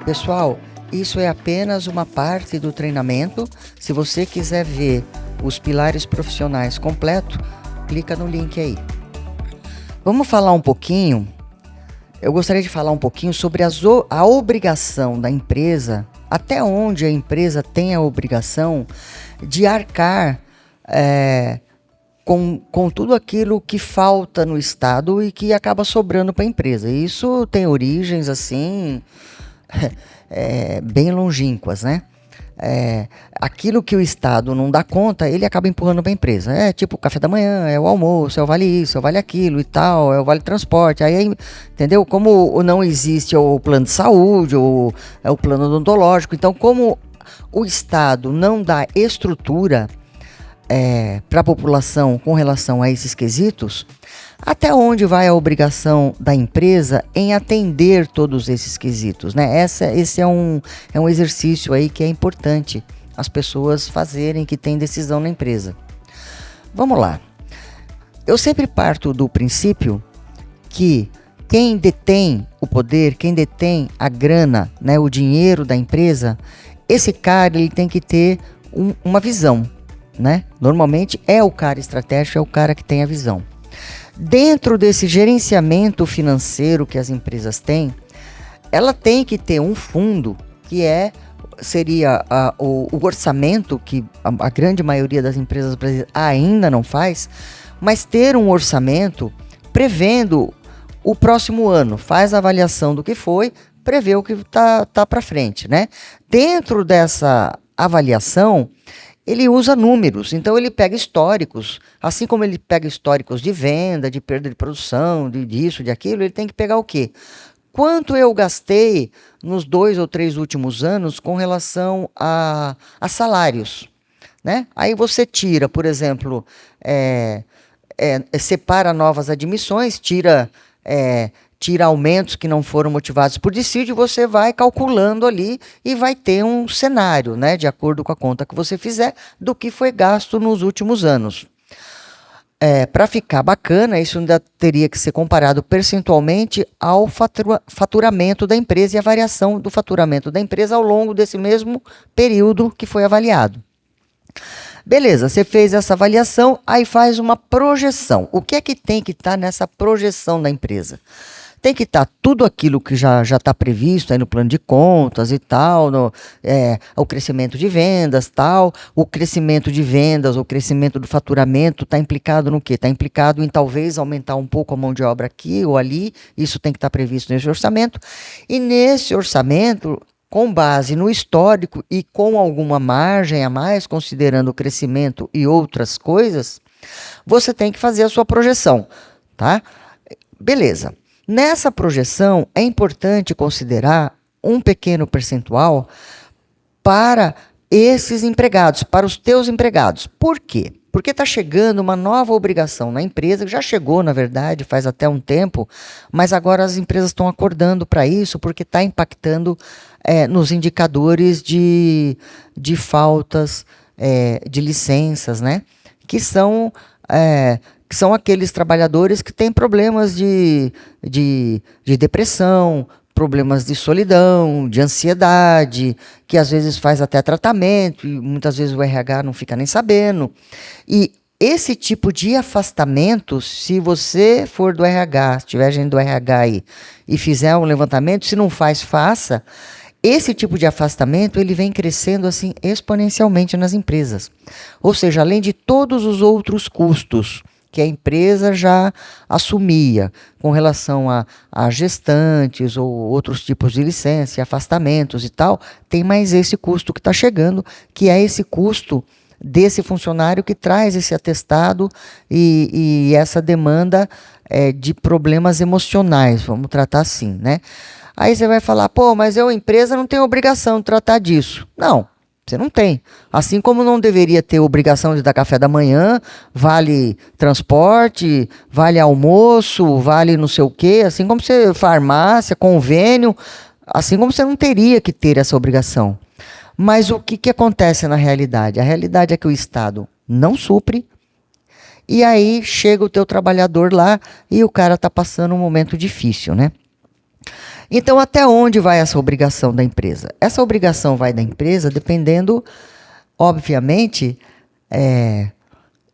Pessoal, isso é apenas uma parte do treinamento. Se você quiser ver os pilares profissionais completo, clica no link aí. Vamos falar um pouquinho, eu gostaria de falar um pouquinho sobre a obrigação da empresa, até onde a empresa tem a obrigação de arcar com tudo aquilo que falta no Estado e que acaba sobrando para a empresa. Isso tem origens assim bem longínquas, né? Aquilo que o Estado não dá conta, ele acaba empurrando para a empresa. É tipo o café da manhã, é o almoço, é o vale isso, é o vale aquilo e tal, é o vale transporte. Aí, entendeu? Como não existe o plano de saúde, ou é o plano odontológico. Então, como o Estado não dá estrutura para a população com relação a esses quesitos, até onde vai a obrigação da empresa em atender todos esses quesitos, né? Esse é um exercício aí que é importante as pessoas fazerem que tem decisão na empresa. Vamos lá. Eu sempre parto do princípio que quem detém o poder, quem detém a grana, né, o dinheiro da empresa, esse cara ele tem que ter uma visão, né? Normalmente é o cara estratégico, é o cara que tem a visão. Dentro desse gerenciamento financeiro que as empresas têm, ela tem que ter um fundo que seria o orçamento, que a grande maioria das empresas brasileiras ainda não faz, mas ter um orçamento prevendo o próximo ano, faz a avaliação do que foi, prevê o que tá para frente, né? Dentro dessa avaliação, ele usa números, então ele pega históricos, assim como ele pega históricos de venda, de perda de produção, disso, de aquilo, ele tem que pegar o quê? Quanto eu gastei nos 2 ou 3 últimos anos com relação a salários, né? Aí você tira, por exemplo, separa novas admissões, tira aumentos que não foram motivados por dissídio, você vai calculando ali e vai ter um cenário, né, de acordo com a conta que você fizer, do que foi gasto nos últimos anos. Para ficar bacana, isso ainda teria que ser comparado percentualmente ao faturamento da empresa e a variação do faturamento da empresa ao longo desse mesmo período que foi avaliado. Beleza, você fez essa avaliação, aí faz uma projeção. O que é que tem que estar nessa projeção da empresa? Tem que estar tudo aquilo que já está previsto aí no plano de contas e tal, o crescimento de vendas, tal. O crescimento de vendas, o crescimento do faturamento está implicado no quê? Está implicado em talvez aumentar um pouco a mão de obra aqui ou ali, isso tem que estar previsto nesse orçamento. E nesse orçamento, com base no histórico e com alguma margem a mais, considerando o crescimento e outras coisas, você tem que fazer a sua projeção, tá? Beleza. Nessa projeção, é importante considerar um pequeno percentual para esses empregados, para os teus empregados. Por quê? Porque está chegando uma nova obrigação na empresa, que já chegou, na verdade, faz até um tempo, mas agora as empresas estão acordando para isso, porque está impactando nos indicadores de faltas de licenças, né? Que são aqueles trabalhadores que têm problemas de depressão, problemas de solidão, de ansiedade, que às vezes faz até tratamento e muitas vezes o RH não fica nem sabendo. E esse tipo de afastamento, se você for do RH, se tiver gente do RH aí e fizer um levantamento, se não faz, faça. Esse tipo de afastamento, ele vem crescendo assim exponencialmente nas empresas. Ou seja, além de todos os outros custos que a empresa já assumia com relação a gestantes ou outros tipos de licença, afastamentos e tal, tem mais esse custo que está chegando, que é esse custo desse funcionário que traz esse atestado e essa demanda de problemas emocionais, vamos tratar assim, né? Aí você vai falar, pô, mas a empresa não tem obrigação de tratar disso. Não. Você não tem. Assim como não deveria ter obrigação de dar café da manhã, vale transporte, vale almoço, vale não sei o quê, assim como você farmácia, convênio, assim como você não teria que ter essa obrigação. Mas o que acontece na realidade? A realidade é que o Estado não supre, e aí chega o teu trabalhador lá e o cara está passando um momento difícil, né? Então, até onde vai essa obrigação da empresa? Essa obrigação vai da empresa dependendo, obviamente,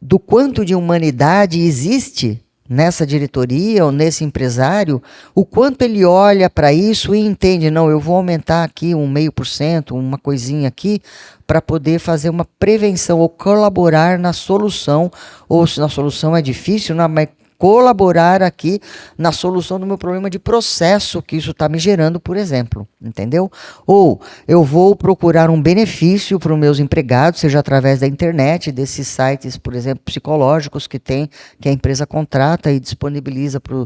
do quanto de humanidade existe nessa diretoria ou nesse empresário, o quanto ele olha para isso e entende, não, eu vou aumentar aqui 0,5%, uma coisinha aqui, para poder fazer uma prevenção ou colaborar na solução, ou se na solução é difícil, mas colaborar aqui na solução do meu problema de processo que isso está me gerando, por exemplo, entendeu? Ou eu vou procurar um benefício para os meus empregados, seja através da internet, desses sites, por exemplo, psicológicos que tem, que a empresa contrata e disponibiliza para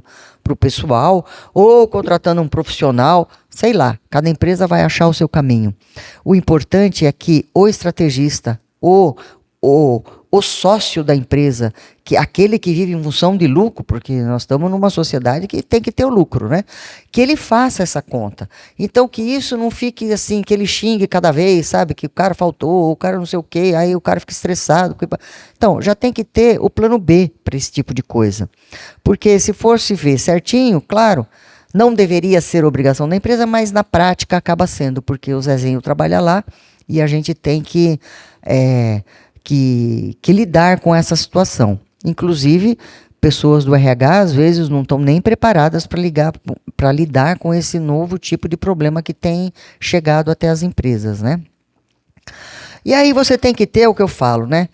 o pessoal, ou contratando um profissional, sei lá, cada empresa vai achar o seu caminho. O importante é que o estrategista, o sócio da empresa, que aquele que vive em função de lucro, porque nós estamos numa sociedade que tem que ter o lucro, né? Que ele faça essa conta. Então, que isso não fique assim, que ele xingue cada vez, sabe? Que o cara faltou, o cara não sei o quê, aí o cara fica estressado. Então, já tem que ter o plano B para esse tipo de coisa. Porque se for se ver certinho, claro, não deveria ser obrigação da empresa, mas na prática acaba sendo, porque o Zezinho trabalha lá e a gente tem que lidar com essa situação. Inclusive, pessoas do RH às vezes não estão nem preparadas para lidar com esse novo tipo de problema que tem chegado até as empresas, né? E aí você tem que ter o que eu falo, né?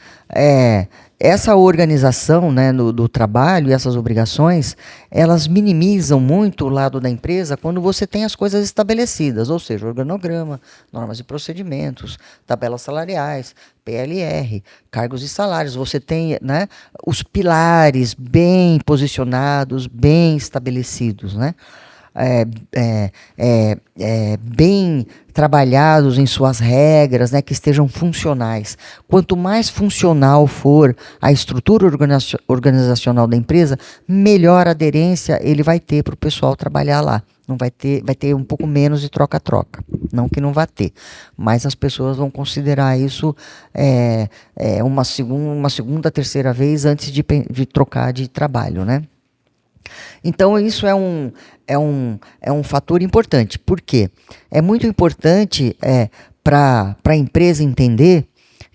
Essa organização, né, do trabalho e essas obrigações, elas minimizam muito o lado da empresa quando você tem as coisas estabelecidas, ou seja, organograma, normas e procedimentos, tabelas salariais, PLR, cargos e salários. Você tem, né, os pilares bem posicionados, bem estabelecidos, né? Bem trabalhados em suas regras, né, que estejam funcionais. Quanto mais funcional for a estrutura organizacional da empresa, melhor aderência ele vai ter para o pessoal trabalhar lá. Não vai ter um pouco menos de troca-troca. Não que não vá ter, mas as pessoas vão considerar isso uma segunda, terceira vez antes de trocar de trabalho, né? Então, isso é um fator importante. Por quê? É muito importante para a empresa entender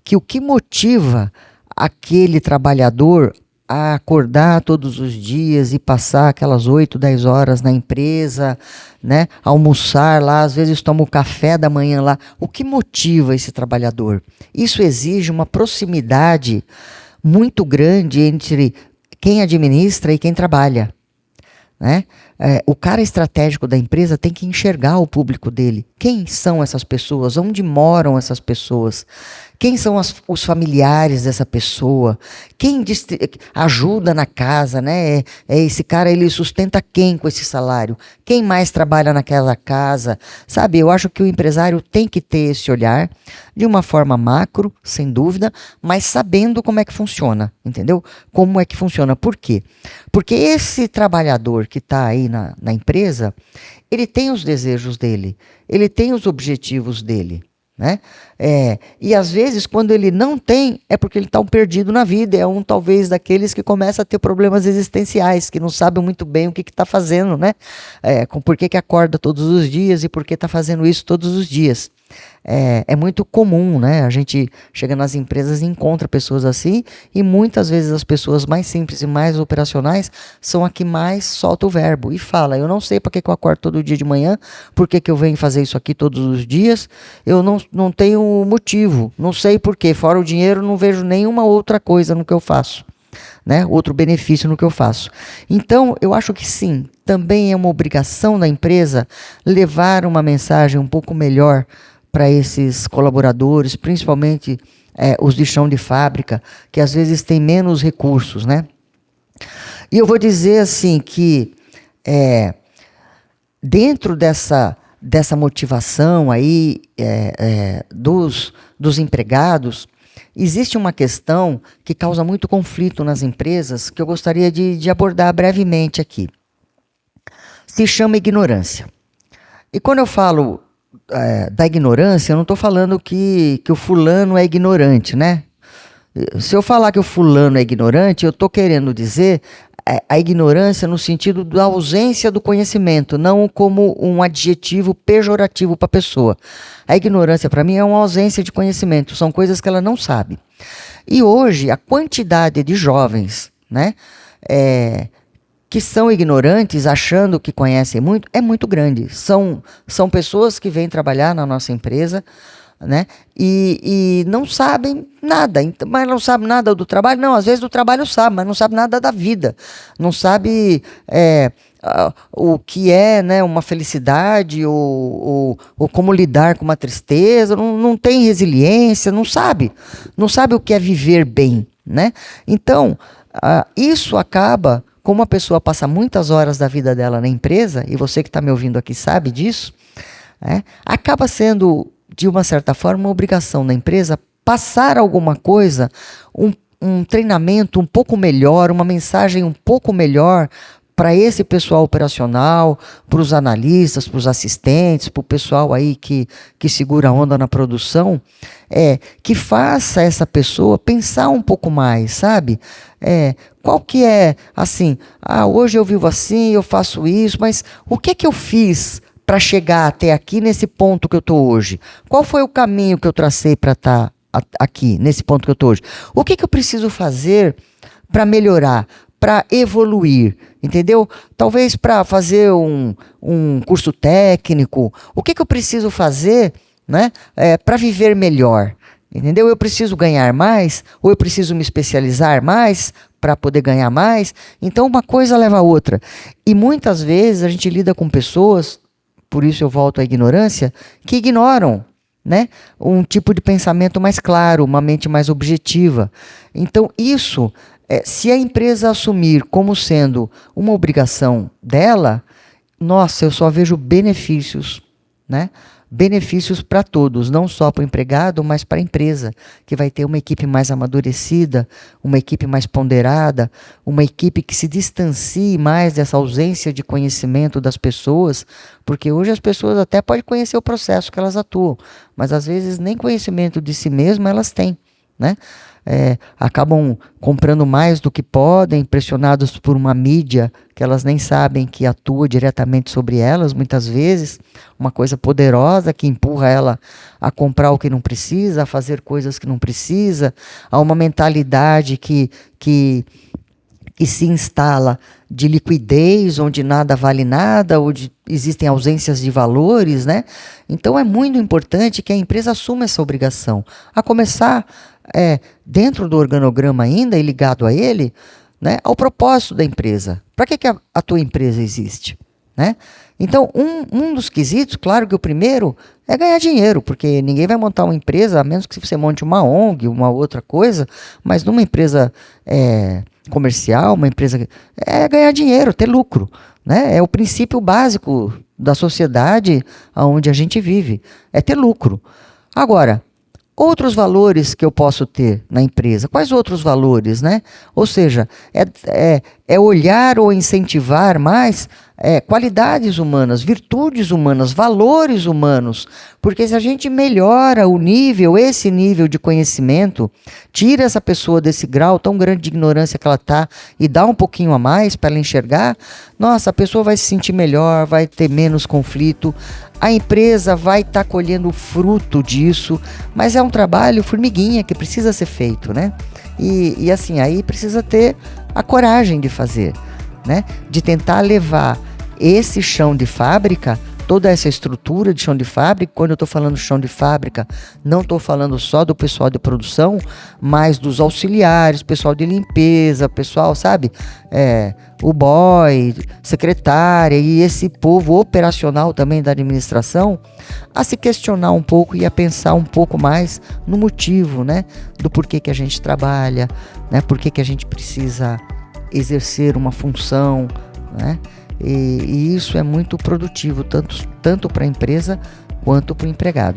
que o que motiva aquele trabalhador a acordar todos os dias e passar aquelas 8, 10 horas na empresa, né? Almoçar lá, às vezes toma o café da manhã lá. O que motiva esse trabalhador? Isso exige uma proximidade muito grande entre quem administra e quem trabalha, né? O cara estratégico da empresa tem que enxergar o público dele. Quem são essas pessoas? Onde moram essas pessoas? Quem são os familiares dessa pessoa? Quem ajuda na casa, né? Esse cara, ele sustenta quem com esse salário? Quem mais trabalha naquela casa? Sabe, eu acho que o empresário tem que ter esse olhar de uma forma macro, sem dúvida, mas sabendo como é que funciona, entendeu? Como é que funciona. Por quê? Porque esse trabalhador que está aí na empresa, ele tem os desejos dele, ele tem os objetivos dele, né? E às vezes quando ele não tem, é porque ele está perdido na vida, é talvez daqueles que começa a ter problemas existenciais, que não sabe muito bem o que está fazendo, né? Por que acorda todos os dias e por que está fazendo isso todos os dias. É muito comum, né? A gente chega nas empresas e encontra pessoas assim, e muitas vezes as pessoas mais simples e mais operacionais são a que mais solta o verbo e fala: eu não sei para que eu acordo todo dia de manhã, por que eu venho fazer isso aqui todos os dias, eu não tenho motivo, não sei por quê, fora o dinheiro não vejo nenhuma outra coisa no que eu faço, né? Outro benefício no que eu faço. Então, eu acho que sim, também é uma obrigação da empresa levar uma mensagem um pouco melhor para esses colaboradores, principalmente os de chão de fábrica, que às vezes têm menos recursos, né? E eu vou dizer assim que dentro dessa motivação aí dos empregados, existe uma questão que causa muito conflito nas empresas que eu gostaria de abordar brevemente aqui. Se chama ignorância. E quando eu falo da ignorância, eu não estou falando que o fulano é ignorante, né? Se eu falar que o fulano é ignorante, eu estou querendo dizer a ignorância no sentido da ausência do conhecimento, não como um adjetivo pejorativo para a pessoa. A ignorância, para mim, é uma ausência de conhecimento, são coisas que ela não sabe. E hoje, a quantidade de jovens, né, que são ignorantes, achando que conhecem muito, é muito grande. São pessoas que vêm trabalhar na nossa empresa, né, e não sabem nada, mas não sabe nada do trabalho. Não, às vezes do trabalho sabe, mas não sabe nada da vida. Não sabe o que é, né, uma felicidade ou como lidar com uma tristeza. Não tem resiliência, não sabe. Não sabe o que é viver bem, né? Então, isso acaba, como a pessoa passa muitas horas da vida dela na empresa, e você que está me ouvindo aqui sabe disso, né, acaba sendo, de uma certa forma, uma obrigação da empresa passar alguma coisa, um treinamento um pouco melhor, uma mensagem um pouco melhor para esse pessoal operacional, para os analistas, para os assistentes, para o pessoal aí que segura a onda na produção, que faça essa pessoa pensar um pouco mais, sabe? Qual que é, assim, hoje eu vivo assim, eu faço isso, mas o que eu fiz para chegar até aqui nesse ponto que eu estou hoje? Qual foi o caminho que eu tracei para estar aqui, nesse ponto que eu estou hoje? O que eu preciso fazer para melhorar, para evoluir, entendeu? Talvez para fazer um curso técnico. O que eu preciso fazer, né, para viver melhor? Entendeu? Eu preciso ganhar mais, ou eu preciso me especializar mais para poder ganhar mais? Então uma coisa leva a outra. E muitas vezes a gente lida com pessoas, por isso eu volto à ignorância, que ignoram, né, um tipo de pensamento mais claro, uma mente mais objetiva. Então isso, se a empresa assumir como sendo uma obrigação dela, nossa, eu só vejo benefícios, né? Benefícios para todos, não só para o empregado, mas para a empresa, que vai ter uma equipe mais amadurecida, uma equipe mais ponderada, uma equipe que se distancie mais dessa ausência de conhecimento das pessoas, porque hoje as pessoas até podem conhecer o processo que elas atuam, mas às vezes nem conhecimento de si mesmas elas têm, né? Acabam comprando mais do que podem, pressionados por uma mídia que elas nem sabem que atua diretamente sobre elas, muitas vezes, uma coisa poderosa que empurra ela a comprar o que não precisa, a fazer coisas que não precisa, a uma mentalidade que se instala de liquidez, onde nada vale nada, onde existem ausências de valores, né? Então é muito importante que a empresa assuma essa obrigação, a começar dentro do organograma ainda e ligado a ele, né, ao propósito da empresa. Para que a tua empresa existe? Né? Então, um dos quesitos, claro que o primeiro é ganhar dinheiro, porque ninguém vai montar uma empresa, a menos que você monte uma ONG, uma outra coisa, mas numa empresa comercial, uma empresa, é ganhar dinheiro, ter lucro. Né? É o princípio básico da sociedade onde a gente vive, é ter lucro. Agora, outros valores que eu posso ter na empresa. Quais outros valores, né? Ou seja, é olhar ou incentivar mais qualidades humanas, virtudes humanas, valores humanos. Porque se a gente melhora esse nível de conhecimento, tira essa pessoa desse grau tão grande de ignorância que ela está e dá um pouquinho a mais para ela enxergar, nossa, a pessoa vai se sentir melhor, vai ter menos conflito. A empresa vai estar colhendo o fruto disso, mas é um trabalho formiguinha que precisa ser feito, né? E assim, aí precisa ter a coragem de fazer, né? De tentar levar esse chão de fábrica, toda essa estrutura de chão de fábrica. Quando eu estou falando chão de fábrica, não estou falando só do pessoal de produção, mas dos auxiliares, pessoal de limpeza, pessoal, sabe? O boy, secretária e esse povo operacional também da administração, a se questionar um pouco e a pensar um pouco mais no motivo, né? Do porquê que a gente trabalha, né? Por que a gente precisa exercer uma função, né? E isso é muito produtivo, tanto para a empresa quanto para o empregado.